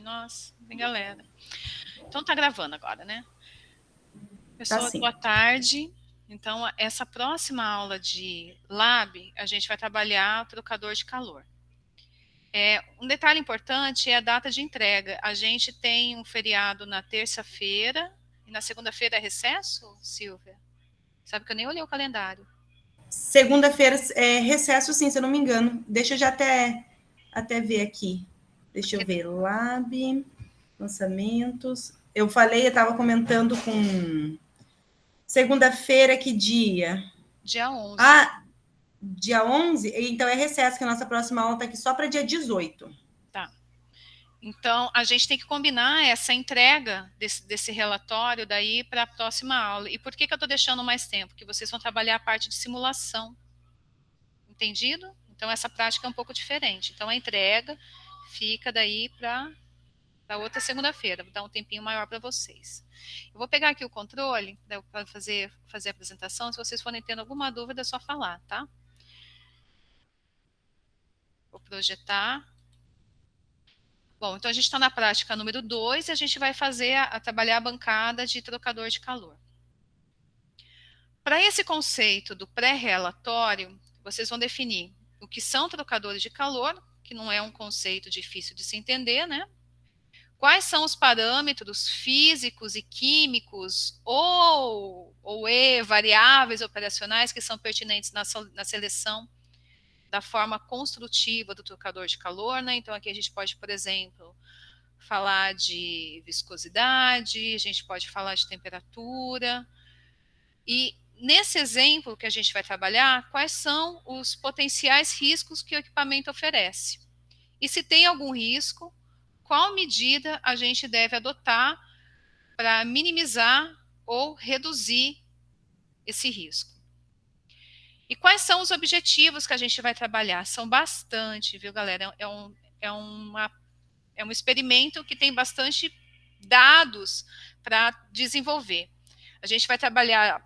Nossa, tem galera. Então tá gravando agora, né? Tá Pessoal, sim. boa tarde. Então, essa próxima aula de Lab, a gente vai trabalhar o trocador de calor. Um detalhe importante é a data de entrega. A gente tem um feriado na terça-feira e na segunda-feira é recesso, Silvia? Sabe que eu nem olhei o calendário. Segunda-feira é recesso, sim, se eu não me engano. Deixa eu já até ver aqui. Deixa eu Porque ver. Lab, lançamentos. Eu falei, eu estava comentando com. Segunda-feira, que dia? dia 11. Ah, dia 11? Então é recesso, que a nossa próxima aula está aqui só para dia 18. Tá. Então, a gente tem que combinar essa entrega desse relatório daí para a próxima aula. E por que eu estou deixando mais tempo? Porque vocês vão trabalhar a parte de simulação. Entendido? Então, essa prática é um pouco diferente. Então, a entrega fica daí para outra segunda-feira. Vou dar um tempinho maior para vocês. Eu vou pegar aqui o controle para fazer a apresentação. Se vocês forem tendo alguma dúvida, é só falar, tá? Vou projetar. Bom, então a gente está na prática número 2 e a gente vai trabalhar a bancada de trocador de calor. Para esse conceito do pré-relatório, vocês vão definir o que são trocadores de calor, que não é um conceito difícil de se entender, né? Quais são os parâmetros físicos e químicos ou variáveis operacionais que são pertinentes na seleção da forma construtiva do trocador de calor, né? Então, aqui a gente pode, por exemplo, falar de viscosidade, a gente pode falar de temperatura. E nesse exemplo que a gente vai trabalhar, quais são os potenciais riscos que o equipamento oferece? E se tem algum risco, qual medida a gente deve adotar para minimizar ou reduzir esse risco? E quais são os objetivos que a gente vai trabalhar? São bastante, viu, galera? É um experimento que tem bastante dados para desenvolver. A gente vai trabalhar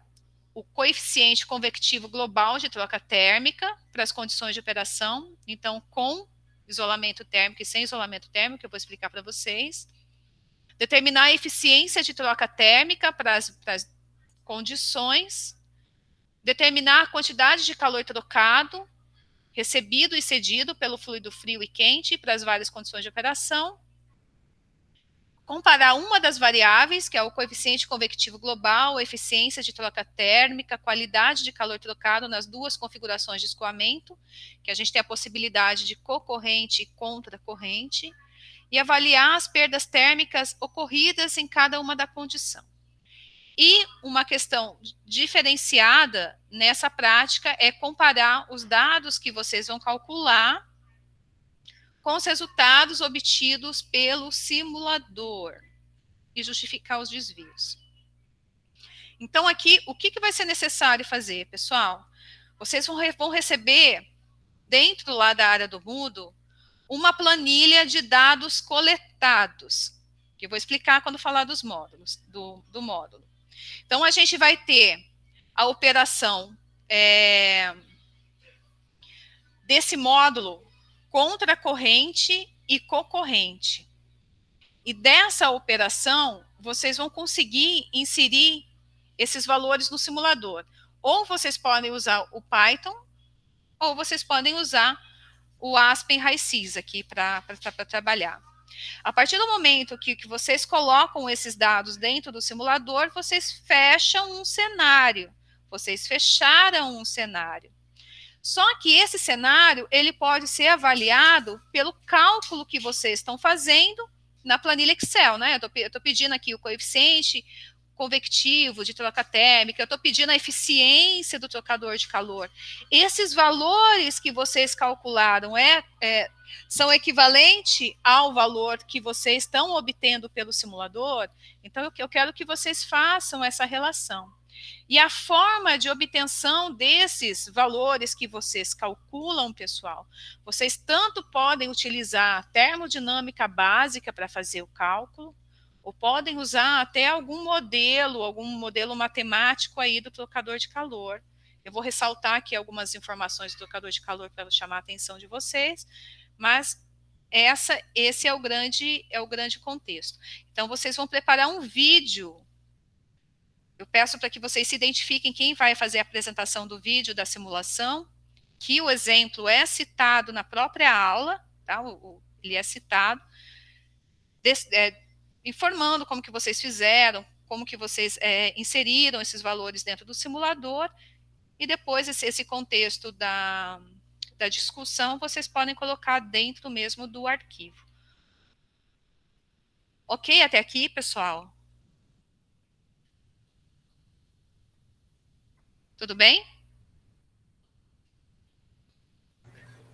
o coeficiente convectivo global de troca térmica para as condições de operação, então com isolamento térmico e sem isolamento térmico, eu vou explicar para vocês. Determinar a eficiência de troca térmica para as condições. Determinar a quantidade de calor trocado, recebido e cedido pelo fluido frio e quente para as várias condições de operação. Comparar uma das variáveis, que é o coeficiente convectivo global, a eficiência de troca térmica, qualidade de calor trocado nas duas configurações de escoamento, que a gente tem a possibilidade de cocorrente e contracorrente, e avaliar as perdas térmicas ocorridas em cada uma da condição. E uma questão diferenciada nessa prática é comparar os dados que vocês vão calcular com os resultados obtidos pelo simulador e justificar os desvios. Então, aqui, o que vai ser necessário fazer, pessoal? Vocês vão receber, dentro lá da área do Moodle, uma planilha de dados coletados, que eu vou explicar quando falar dos módulos, do módulo. Então, a gente vai ter a operação desse módulo contracorrente e cocorrente. E dessa operação, vocês vão conseguir inserir esses valores no simulador. Ou vocês podem usar o Python, ou vocês podem usar o Aspen RaiSys aqui para trabalhar. A partir do momento que vocês colocam esses dados dentro do simulador, vocês fecham um cenário. Vocês fecharam um cenário. Só que esse cenário, ele pode ser avaliado pelo cálculo que vocês estão fazendo na planilha Excel, né? Eu estou pedindo aqui o coeficiente convectivo de troca térmica, eu estou pedindo a eficiência do trocador de calor. Esses valores que vocês calcularam são equivalentes ao valor que vocês estão obtendo pelo simulador? Então, eu quero que vocês façam essa relação. E a forma de obtenção desses valores que vocês calculam, pessoal, vocês tanto podem utilizar a termodinâmica básica para fazer o cálculo, ou podem usar até algum modelo matemático aí do trocador de calor. Eu vou ressaltar aqui algumas informações do trocador de calor para chamar a atenção de vocês, mas esse é o grande contexto. Então, vocês vão preparar um vídeo. Eu peço para que vocês se identifiquem quem vai fazer a apresentação do vídeo da simulação, que o exemplo é citado na própria aula, tá? Ele é citado, informando como que vocês fizeram, como que vocês inseriram esses valores dentro do simulador, e depois esse contexto da discussão vocês podem colocar dentro mesmo do arquivo. Ok até aqui, pessoal? Tudo bem?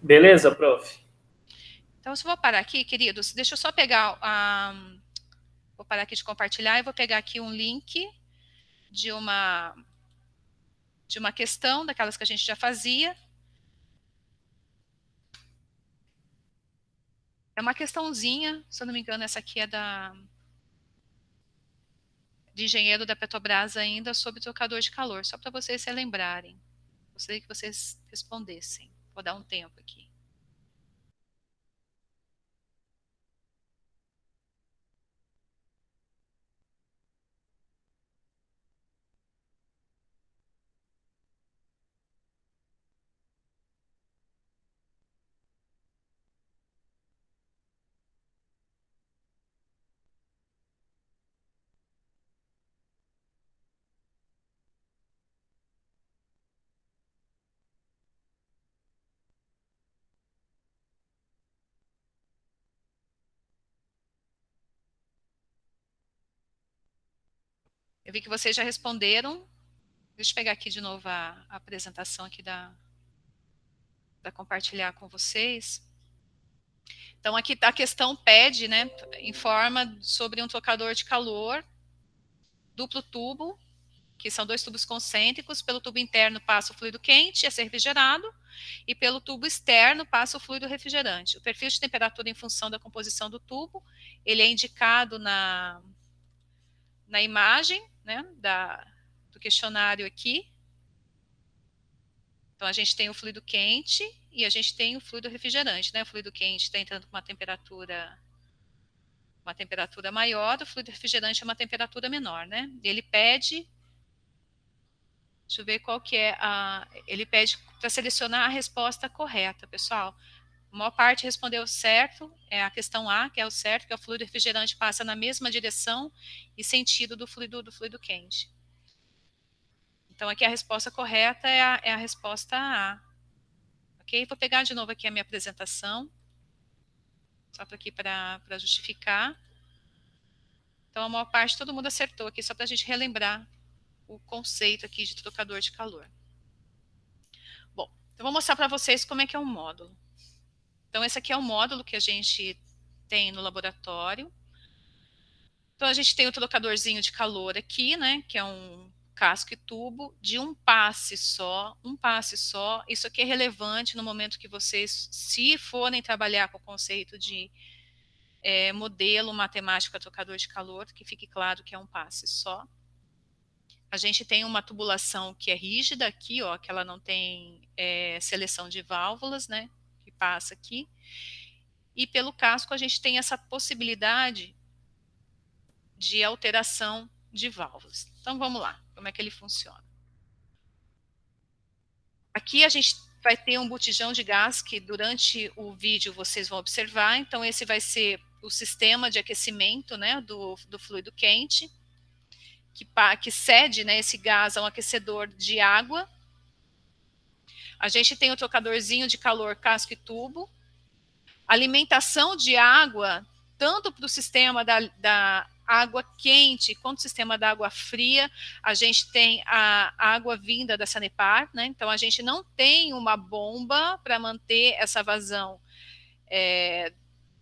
Beleza, prof. Então, eu vou parar aqui, queridos. Deixa eu só pegar vou parar aqui de compartilhar e vou pegar aqui um link de uma questão, daquelas que a gente já fazia. É uma questãozinha, se eu não me engano, essa aqui é de engenheiro da Petrobras ainda, sobre trocador de calor, só para vocês se lembrarem. Gostaria que vocês respondessem. Vou dar um tempo aqui. Eu vi que vocês já responderam. Deixa eu pegar aqui de novo a apresentação aqui para compartilhar com vocês. Então, aqui a questão pede, né, informa sobre um trocador de calor, duplo tubo, que são 2 tubos concêntricos. Pelo tubo interno passa o fluido quente a ser refrigerado, e pelo tubo externo passa o fluido refrigerante. O perfil de temperatura em função da composição do tubo, ele é indicado na imagem, né, do questionário aqui. Então, a gente tem o fluido quente e a gente tem o fluido refrigerante, né? O fluido quente está entrando com uma temperatura maior, o fluido refrigerante é uma temperatura menor, né? Ele pede, deixa eu ver qual que é ele pede para selecionar a resposta correta, pessoal. A maior parte respondeu certo, é a questão A, que é o certo, que é o fluido refrigerante passa na mesma direção e sentido do fluido quente. Então, aqui a resposta correta é a resposta A. Ok? Vou pegar de novo aqui a minha apresentação, só aqui para justificar. Então, a maior parte, todo mundo acertou aqui, só para a gente relembrar o conceito aqui de trocador de calor. Bom, eu vou mostrar para vocês como é que é um módulo. Então, esse aqui é o módulo que a gente tem no laboratório. Então, a gente tem o trocadorzinho de calor aqui, né, que é um casco e tubo de um passe só. Isso aqui é relevante no momento que vocês, se forem trabalhar com o conceito de modelo matemático a trocador de calor, que fique claro que é um passe só. A gente tem uma tubulação que é rígida aqui, ó, que ela não tem seleção de válvulas, né, que passa aqui. E pelo casco a gente tem essa possibilidade de alteração de válvulas. Então vamos lá, como é que ele funciona? Aqui a gente vai ter um botijão de gás que durante o vídeo vocês vão observar. Então esse vai ser o sistema de aquecimento, né, do fluido quente, que cede, né, esse gás a um aquecedor de água. A gente tem o trocadorzinho de calor casco e tubo. Alimentação de água, tanto para o sistema da água quente quanto o sistema da água fria. A gente tem a água vinda da Sanepar, né? Então a gente não tem uma bomba para manter essa vazão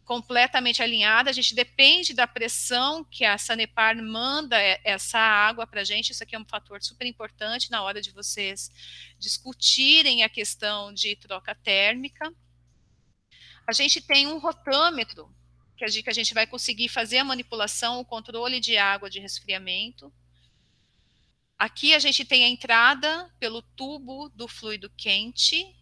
completamente alinhada. A gente depende da pressão que a Sanepar manda essa água para a gente. Isso aqui é um fator super importante na hora de vocês discutirem a questão de troca térmica. A gente tem um rotâmetro, que a gente vai conseguir fazer a manipulação, o controle de água de resfriamento. Aqui a gente tem a entrada pelo tubo do fluido quente.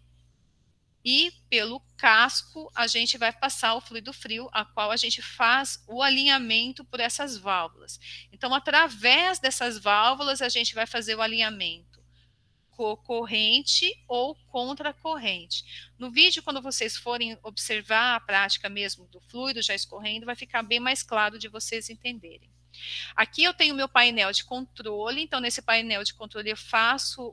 e pelo casco a gente vai passar o fluido frio, a qual a gente faz o alinhamento por essas válvulas. Então, através dessas válvulas, a gente vai fazer o alinhamento corrente ou contracorrente. No vídeo, quando vocês forem observar a prática mesmo do fluido já escorrendo, vai ficar bem mais claro de vocês entenderem. Aqui eu tenho o meu painel de controle, então nesse painel de controle eu faço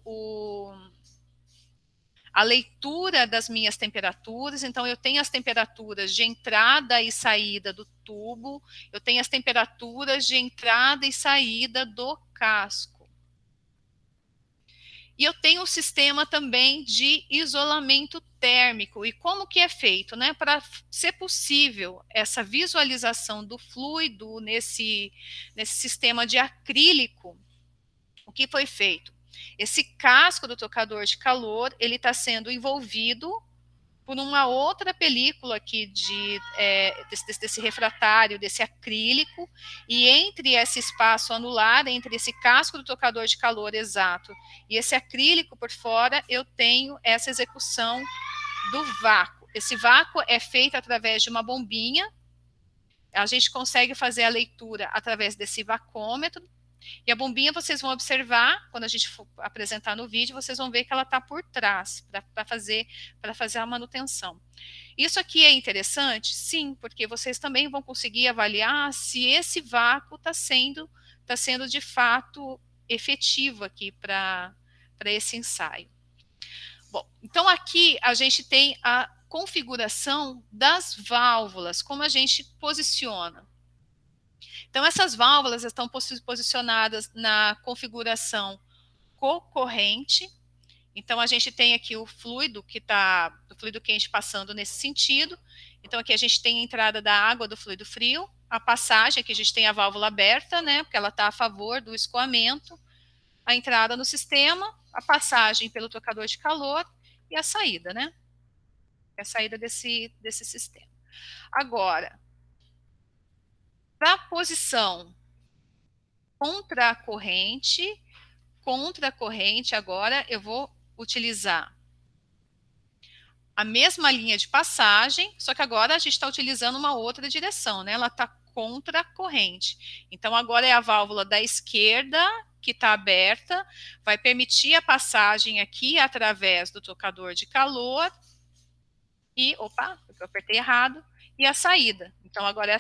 a leitura das minhas temperaturas, então eu tenho as temperaturas de entrada e saída do tubo, eu tenho as temperaturas de entrada e saída do casco. E eu tenho um sistema também de isolamento térmico. E como que é feito, né? Para ser possível essa visualização do fluido nesse sistema de acrílico, o que foi feito? Esse casco do tocador de calor, ele está sendo envolvido por uma outra película aqui desse refratário, desse acrílico, e entre esse espaço anular, entre esse casco do tocador de calor exato e esse acrílico por fora, eu tenho essa execução do vácuo. Esse vácuo é feito através de uma bombinha, a gente consegue fazer a leitura através desse vacômetro, e a bombinha vocês vão observar, quando a gente for apresentar no vídeo, vocês vão ver que ela está por trás, para fazer a manutenção. Isso aqui é interessante? Sim, porque vocês também vão conseguir avaliar se esse vácuo está sendo de fato efetivo aqui para esse ensaio. Bom, então aqui a gente tem a configuração das válvulas, como a gente posiciona. Então, essas válvulas estão posicionadas na configuração cocorrente. Então, a gente tem aqui o fluido quente passando nesse sentido. Então, aqui a gente tem a entrada da água do fluido frio, a passagem, aqui a gente tem a válvula aberta, né, porque ela está a favor do escoamento, a entrada no sistema, a passagem pelo tocador de calor e a saída, né? A saída desse sistema. Agora, para a posição contra a corrente, agora eu vou utilizar a mesma linha de passagem, só que agora a gente está utilizando uma outra direção, né? Ela está contra a corrente. Então, agora é a válvula da esquerda que está aberta, vai permitir a passagem aqui através do tocador de calor e, opa, eu apertei errado, e a saída. Então, agora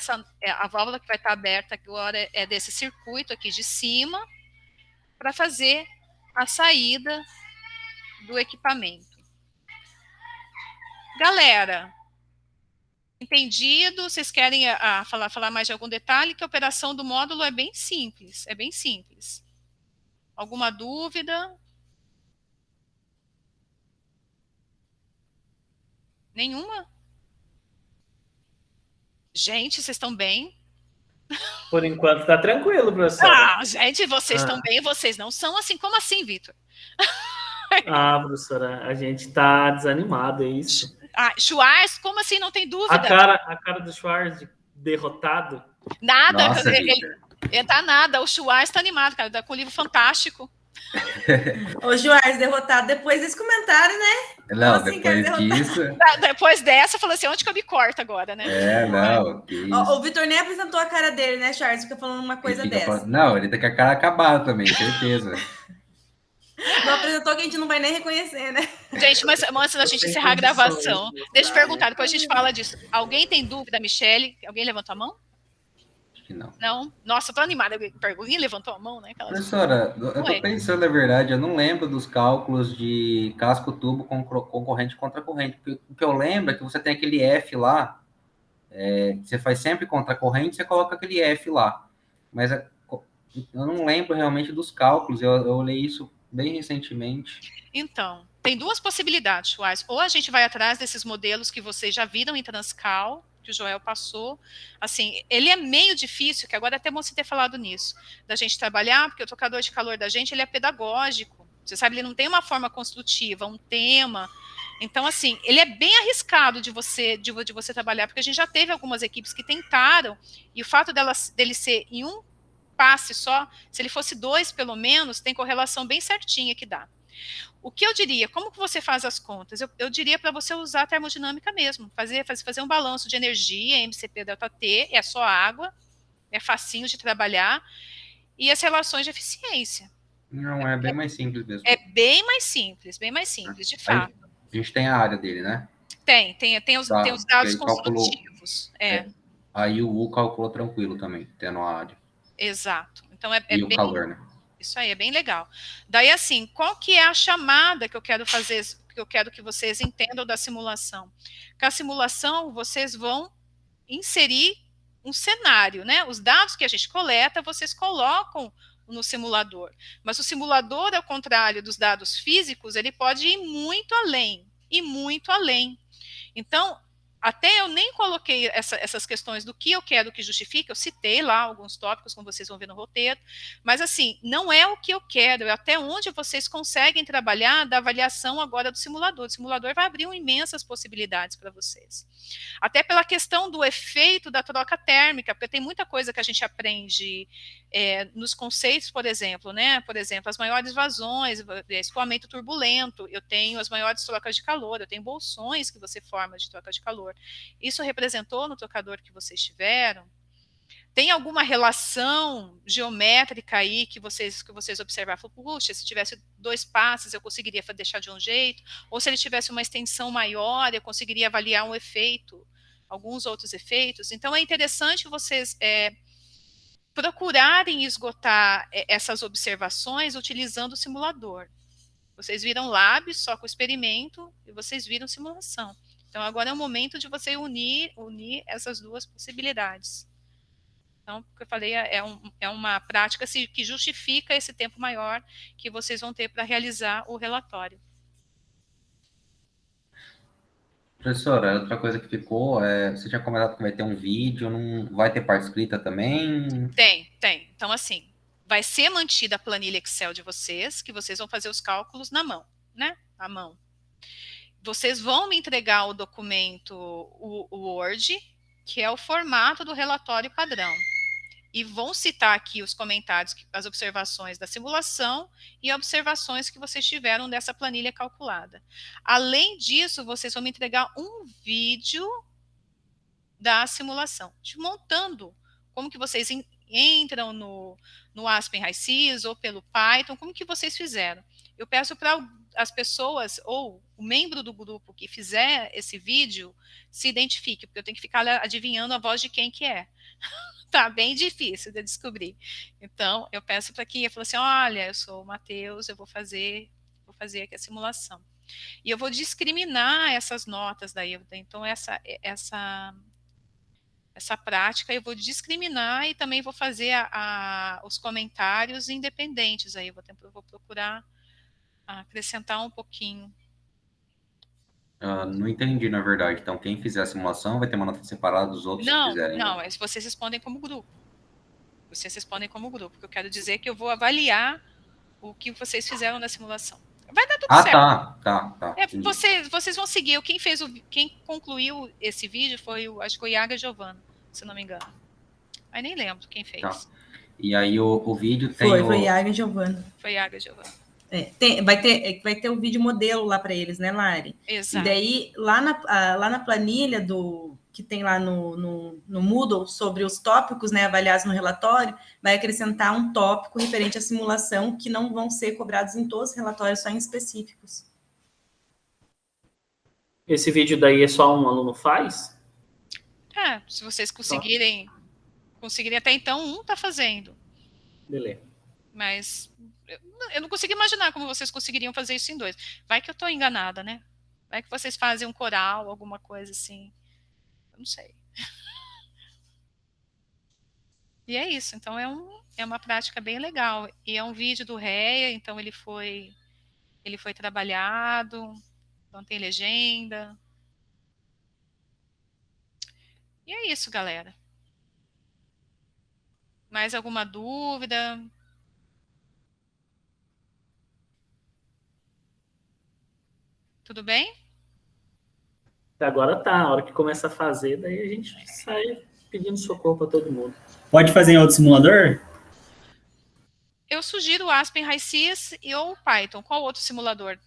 a válvula que vai estar aberta agora é desse circuito aqui de cima, para fazer a saída do equipamento. Galera, entendido? Vocês querem falar mais de algum detalhe? Que a operação do módulo é bem simples, Alguma dúvida? Nenhuma? Gente, vocês estão bem? Por enquanto está tranquilo, professora. Ah, gente, vocês estão bem, vocês não são assim. Como assim, Vitor? Ah, professora, a gente está desanimado, é isso. Ah, Schwarz, como assim? Não tem dúvida. A cara do Schwarz derrotado. Nada, nossa, ele tá nada. O Schwarz está animado, cara, tá com um livro fantástico. Ô, Schwarz, derrotado depois desse comentário, né? Não, assim, depois disso... Depois dessa, falou assim, onde que eu me corto agora, né? Não, o Vitor nem apresentou a cara dele, né, Schwarz? Fica falando uma coisa dessa. Não, ele tá com a cara acabada também, certeza. Não apresentou que a gente não vai nem reconhecer, né? Gente, mas antes da gente encerrar a gravação, deixa eu perguntar, depois a gente fala disso. Alguém tem dúvida, Michele? Alguém levantou a mão? Não. Não? Nossa, eu tô animada. Alguém levantou a mão, né? Professora, eu tô pensando, na verdade, eu não lembro dos cálculos de casco-tubo com corrente contra corrente. O que eu lembro é que você tem aquele F lá, você faz sempre contra corrente, você coloca aquele F lá. Mas eu não lembro realmente dos cálculos, eu olhei isso bem recentemente. Então, tem duas possibilidades, Schwarz. Ou a gente vai atrás desses modelos que vocês já viram em Transcal, que o Joel passou. Assim, ele é meio difícil, que agora é até bom você ter falado nisso, da gente trabalhar, porque o tocador de calor da gente, ele é pedagógico. Você sabe, ele não tem uma forma construtiva, um tema. Então, assim, ele é bem arriscado de você trabalhar, porque a gente já teve algumas equipes que tentaram, e o fato dele ser em um passe só, se ele fosse 2 pelo menos, tem correlação bem certinha que dá. O que eu diria, como que você faz as contas? Eu diria para você usar a termodinâmica mesmo, fazer um balanço de energia, MCP ΔT, é só água, é facinho de trabalhar, e as relações de eficiência. Não, é bem mais simples mesmo. É bem mais simples, de fato. A gente tem a área dele, né? Tem os dados construtivos. Aí o U calculou tranquilo também, tendo a área. Exato. Então e o calor, né? Isso aí, é bem legal. Daí, assim, qual que é a chamada que eu quero fazer, que eu quero que vocês entendam da simulação? Com a simulação, vocês vão inserir um cenário, né? Os dados que a gente coleta, vocês colocam no simulador. Mas o simulador, ao contrário dos dados físicos, ele pode ir muito além, e muito além. Então, até eu nem coloquei essas questões do que eu quero que justifique, eu citei lá alguns tópicos, como vocês vão ver no roteiro, mas assim, não é o que eu quero, é até onde vocês conseguem trabalhar da avaliação agora do simulador. O simulador vai abrir imensas possibilidades para vocês. Até pela questão do efeito da troca térmica, porque tem muita coisa que a gente aprende nos conceitos, por exemplo, né? Por exemplo, as maiores vazões, escoamento turbulento, eu tenho as maiores trocas de calor, eu tenho bolsões que você forma de troca de calor. Isso representou no trocador que vocês tiveram? Tem alguma relação geométrica aí que vocês observaram? Puxa, se tivesse 2 passes, eu conseguiria deixar de um jeito, ou se ele tivesse uma extensão maior, eu conseguiria avaliar um efeito, alguns outros efeitos. Então, é interessante vocês procurarem esgotar essas observações utilizando o simulador. Vocês viram lab só com o experimento e vocês viram simulação. Então, agora é o momento de você unir essas duas possibilidades. Então, o que eu falei é uma prática que justifica esse tempo maior que vocês vão ter para realizar o relatório. Professora, outra coisa que ficou, você tinha comentado que vai ter um vídeo, não vai ter parte escrita também? Tem. Então, assim, vai ser mantida a planilha Excel de vocês, que vocês vão fazer os cálculos na mão, né? À mão. Vocês vão me entregar o documento, o Word, que é o formato do relatório padrão. E vão citar aqui os comentários, as observações da simulação e observações que vocês tiveram dessa planilha calculada. Além disso, vocês vão me entregar um vídeo da simulação, te montando como que vocês entram no Aspen HiSys ou pelo Python, como que vocês fizeram. Eu peço para as pessoas ou o membro do grupo que fizer esse vídeo se identifique, porque eu tenho que ficar adivinhando a voz de quem que é. Tá bem difícil de descobrir. Então, eu peço para que eu fale assim, olha, eu sou o Matheus, eu vou fazer aqui a simulação. E eu vou discriminar essas notas daí. Então, essa prática eu vou discriminar e também vou fazer os comentários independentes. Aí eu vou procurar acrescentar um pouquinho. Não entendi, na verdade. Então, quem fizer a simulação vai ter uma nota separada dos outros que fizerem? Não, vocês respondem como grupo. Vocês respondem como grupo, porque eu quero dizer que eu vou avaliar o que vocês fizeram na simulação. Vai dar tudo certo. Tá. Vocês vão seguir. Quem concluiu esse vídeo foi acho que o Iaga Giovana, se não me engano. Mas nem lembro quem fez. Tá. E aí o vídeo tem. Foi Iaga Giovana. Foi Iaga Giovana. Vai ter o vídeo modelo lá para eles, né, Lari? Exato. E daí, lá na planilha que tem lá no Moodle sobre os tópicos, né, avaliados no relatório, vai acrescentar um tópico referente à simulação que não vão ser cobrados em todos os relatórios, só em específicos. Esse vídeo daí é só um aluno faz? Se vocês conseguirem até então, um está fazendo. Beleza. Mas eu não consigo imaginar como vocês conseguiriam fazer isso em 2. Vai que eu estou enganada, né? Vai que vocês fazem um coral, alguma coisa assim. Eu não sei. E é isso. Então, é uma prática bem legal. E é um vídeo do REA, então ele foi trabalhado, não tem legenda. E é isso, galera. Mais alguma dúvida? Tudo bem? Agora tá, a hora que começa a fazer, daí a gente sai pedindo socorro para todo mundo. Pode fazer em outro simulador? Eu sugiro o Aspen HiSys e ou o Python. Qual outro simulador?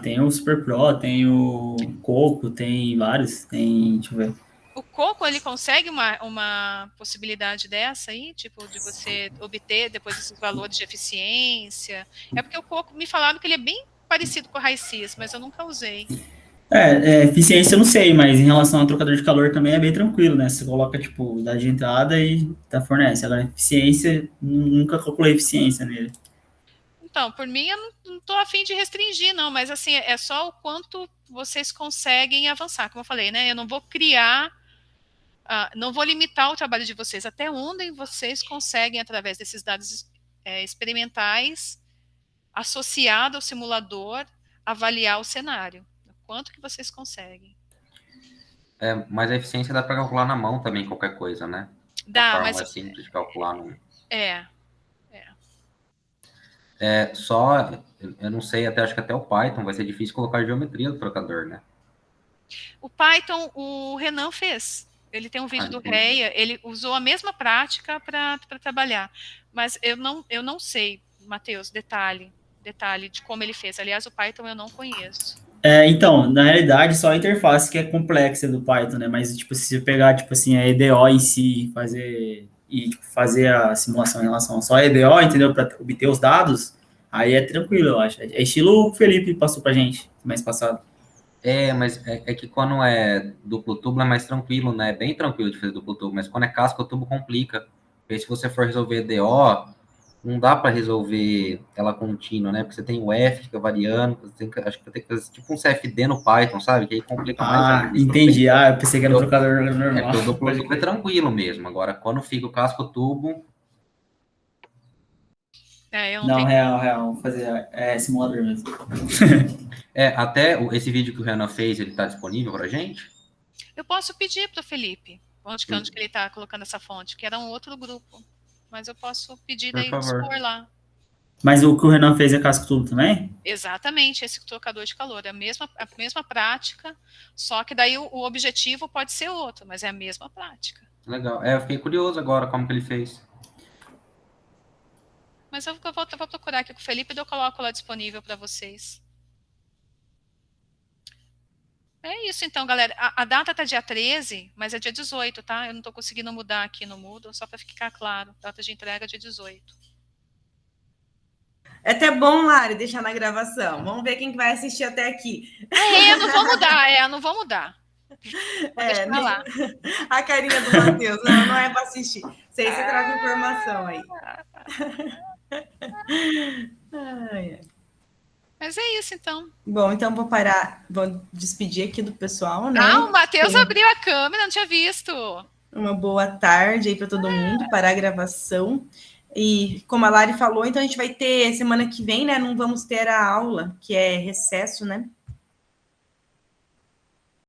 Tem o Super Pro, tem o Coco, tem vários, tem, deixa eu ver. O Coco, ele consegue uma possibilidade dessa aí, tipo, de você obter depois esses valores de eficiência? É porque o Coco, me falaram que ele é bem parecido com o HiSys, mas eu nunca usei. Eficiência eu não sei, mas em relação ao trocador de calor também é bem tranquilo, né? Você coloca, tipo, dá de entrada e fornece. Agora, eficiência, nunca calculei eficiência nele. Então, por mim, eu não estou a fim de restringir, não, mas assim, é só o quanto vocês conseguem avançar. Como eu falei, né? Eu não vou criar, não vou limitar o trabalho de vocês, até onde vocês conseguem, através desses dados experimentais, associado ao simulador, avaliar o cenário. Quanto que vocês conseguem. Mas a eficiência dá para calcular na mão também, qualquer coisa, né? Dá, mas... é simples de calcular. No... Só, eu não sei, acho que até o Python vai ser difícil colocar a geometria do trocador, né? O Python, o Renan fez. Ele tem um vídeo do Reia, ele usou a mesma prática para trabalhar. Mas eu não sei, Matheus, detalhe de como ele fez. Aliás, o Python eu não conheço. Então, na realidade, só a interface que é complexa do Python, né? Mas, tipo, se você pegar, tipo assim, a EDO em si fazer a simulação em relação só a EDO, entendeu? Para obter os dados, aí é tranquilo, eu acho. É estilo o Felipe passou pra gente mês passado. Mas é que quando é duplo tubo é mais tranquilo, né? É bem tranquilo de fazer duplo tubo, mas quando é casco tubo complica. Porque se você for resolver EDO, não dá para resolver ela contínua, né? Porque você tem o F que fica variando, acho que vai ter que fazer tipo um CFD no Python, sabe? Que aí complica mais ainda. Entendi. Eu pensei que era um trocador normal. Porque o duplo tubo é tranquilo mesmo. Agora, quando fica o casco tubo... não, real. Vou fazer simulador mesmo. Até esse vídeo que o Renan fez, ele tá disponível pra gente? Eu posso pedir para o Felipe, onde que ele está colocando essa fonte, que era um outro grupo. Mas eu posso pedir daí expor lá. Mas o que o Renan fez é casco tubo também? Exatamente, esse trocador de calor. É a mesma prática, só que daí o objetivo pode ser outro, mas é a mesma prática. Legal. Eu fiquei curioso agora como que ele fez. Mas eu vou procurar aqui com o Felipe e eu coloco lá disponível para vocês. É isso então, galera. A data tá dia 13, mas é dia 18, tá? Eu não estou conseguindo mudar aqui no Moodle, só para ficar claro. Data de entrega é dia 18. É até bom, Lari, deixar na gravação. Vamos ver quem vai assistir até aqui. Não vou mudar. Deixa lá. A carinha do Matheus, não é para assistir. Você traga informação aí. Mas é isso, então. Bom, então vou parar, vou despedir aqui do pessoal, né? O Matheus abriu a câmera, não tinha visto. Uma boa tarde aí para todo mundo, parar a gravação. E como a Lari falou, então a gente vai ter semana que vem, né? Não vamos ter a aula, que é recesso, né?